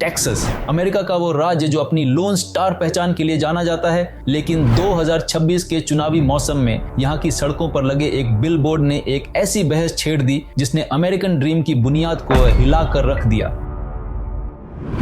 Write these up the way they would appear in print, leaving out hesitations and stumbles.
Texas, America का वो राज्य जो अपनी लोन स्टार पहचान के लिए जाना जाता है, लेकिन 2026 के चुनावी मौसम में यहाँ की सड़कों पर लगे एक बिलबोर्ड ने एक ऐसी बहस छेड़ दी जिसने अमेरिकन ड्रीम की बुनियाद को हिलाकर रख दिया।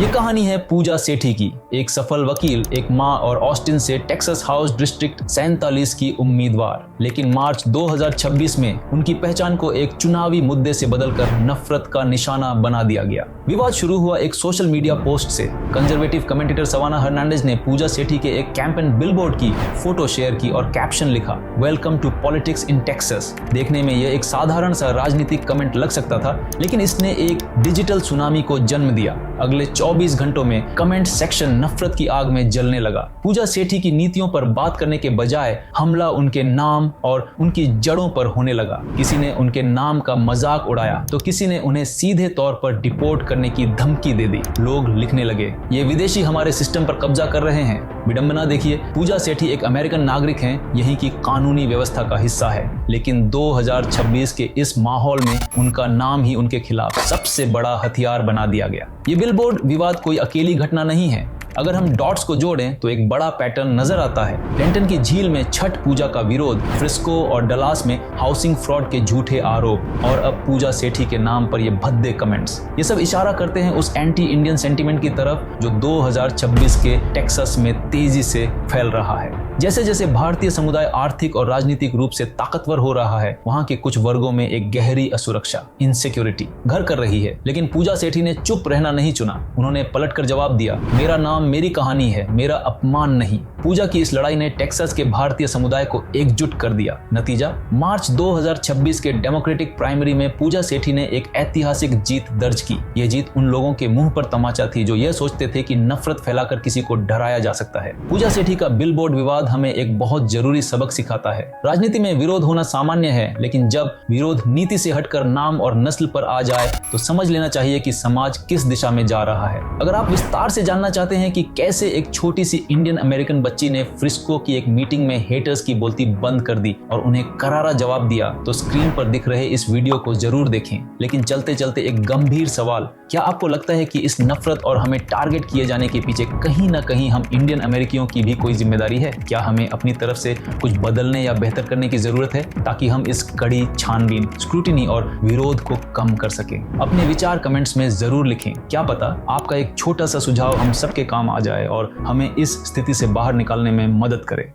ये कहानी है पूजा सेठी की, एक सफल वकील, एक माँ और ऑस्टिन से टेक्सास हाउस डिस्ट्रिक्ट 47 की उम्मीदवार। लेकिन मार्च 2026 में उनकी पहचान को एक चुनावी मुद्दे से बदलकर नफरत का निशाना बना दिया गया। विवाद शुरू हुआ एक सोशल मीडिया पोस्ट से। कंजर्वेटिव कमेंटेटर सवाना हर्नांडेज ने पूजा सेठी के एक कैंपेन बिलबोर्ड की फोटो शेयर की और कैप्शन लिखा, welcome to politics in Texas. देखने में यह एक साधारण सा राजनीतिक कमेंट लग सकता था, लेकिन इसने एक डिजिटल सुनामी को जन्म दिया। अगले 24 घंटों में कमेंट सेक्शन नफरत की आग में जलने लगा। पूजा सेठी की नीतियों पर बात करने के बजाय हमला उनके नाम और उनकी जड़ों पर होने लगा। किसी ने उनके नाम का मजाक उड़ाया तो किसी ने उन्हें सीधे तौर पर डिपोर्ट करने की धमकी दे दी। लोग लिखने लगे, ये विदेशी हमारे सिस्टम पर कब्जा कर रहे हैं। विडंबना देखिए, पूजा सेठी एक अमेरिकन नागरिक हैं, यहीं की कानूनी व्यवस्था का हिस्सा है, लेकिन 2026 के इस माहौल में उनका नाम ही उनके खिलाफ सबसे बड़ा हथियार बना दिया गया। ये बिलबोर्ड विवाद कोई अकेली घटना नहीं है। अगर हम डॉट्स को जोड़ें तो एक बड़ा पैटर्न नजर आता है। डेंटन की झील में छठ पूजा का विरोध, फ्रिस्को और डलास में हाउसिंग फ्रॉड के झूठे आरोप, और अब पूजा सेठी के नाम पर ये भद्दे कमेंट्स। ये सब इशारा करते हैं उस एंटी इंडियन सेंटिमेंट की तरफ जो 2026 के टेक्सास में तेजी से फैल रहा है। जैसे जैसे भारतीय समुदाय आर्थिक और राजनीतिक रूप से ताकतवर हो रहा है, वहाँ के कुछ वर्गों में एक गहरी असुरक्षा, इनसिक्योरिटी घर कर रही है। लेकिन पूजा सेठी ने चुप रहना नहीं चुना। उन्होंने पलटकर जवाब दिया, मेरा नाम मेरी कहानी है, मेरा अपमान नहीं। पूजा की इस लड़ाई ने टेक्सास के भारतीय समुदाय को एकजुट कर दिया। नतीजा, मार्च 2026 के डेमोक्रेटिक प्राइमरी में पूजा सेठी ने एक ऐतिहासिक जीत दर्ज की। ये जीत उन लोगों के मुंह पर तमाचा थी जो यह सोचते थे कि नफरत फैलाकर किसी को डराया जा सकता है। पूजा सेठी का बिलबोर्ड विवाद हमें एक बहुत जरूरी सबक सिखाता है। राजनीति में विरोध होना सामान्य है, लेकिन जब विरोध नीति से हटकर नाम और नस्ल पर आ जाए तो समझ लेना चाहिए कि समाज किस दिशा में जा रहा है। अगर आप विस्तार से जानना चाहते हैं कि कैसे एक छोटी सी इंडियन अमेरिकन बच्ची ने फ्रिस्को की एक मीटिंग में हेटर्स की बोलती बंद कर दी और उन्हें करारा जवाब दिया, तो स्क्रीन पर दिख रहे इस वीडियो को जरूर देखें। लेकिन चलते चलते एक गंभीर सवाल, क्या आपको लगता है कि इस नफरत और हमें टारगेट किए जाने के पीछे कहीं ना कहीं हम इंडियन अमेरिकियों की भी कोई जिम्मेदारी है? क्या हमें अपनी तरफ से कुछ बदलने या बेहतर करने की जरूरत है ताकि हम इस कड़ी छानबीन, स्क्रूटिनी और विरोध को कम कर सकें? अपने विचार कमेंट्स में जरूर लिखें। क्या पता आपका एक छोटा सा सुझाव हम सबके काम आ जाए और हमें इस स्थिति से बाहर निकालने में मदद करे।